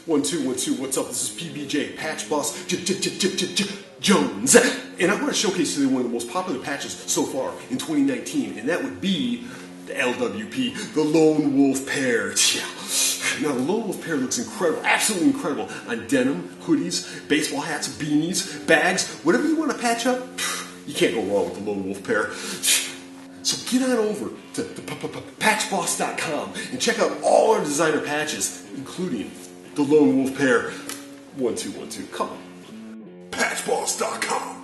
1-2-1-2, what's up? This is PBJ, Patch Boss Jones. And I want to showcase today one of the most popular patches so far in 2019, and that would be the LWP, the Lone Wolf Pair. Now the Lone Wolf Pair looks incredible, absolutely incredible, on denim, hoodies, baseball hats, beanies, bags, whatever you want to patch up, you can't go wrong with the Lone Wolf Pair. So get on over to patchboss.com and check out all our designer patches, including the Lone Wolf Pair. 1-2-1-2, come on. Patchboss.com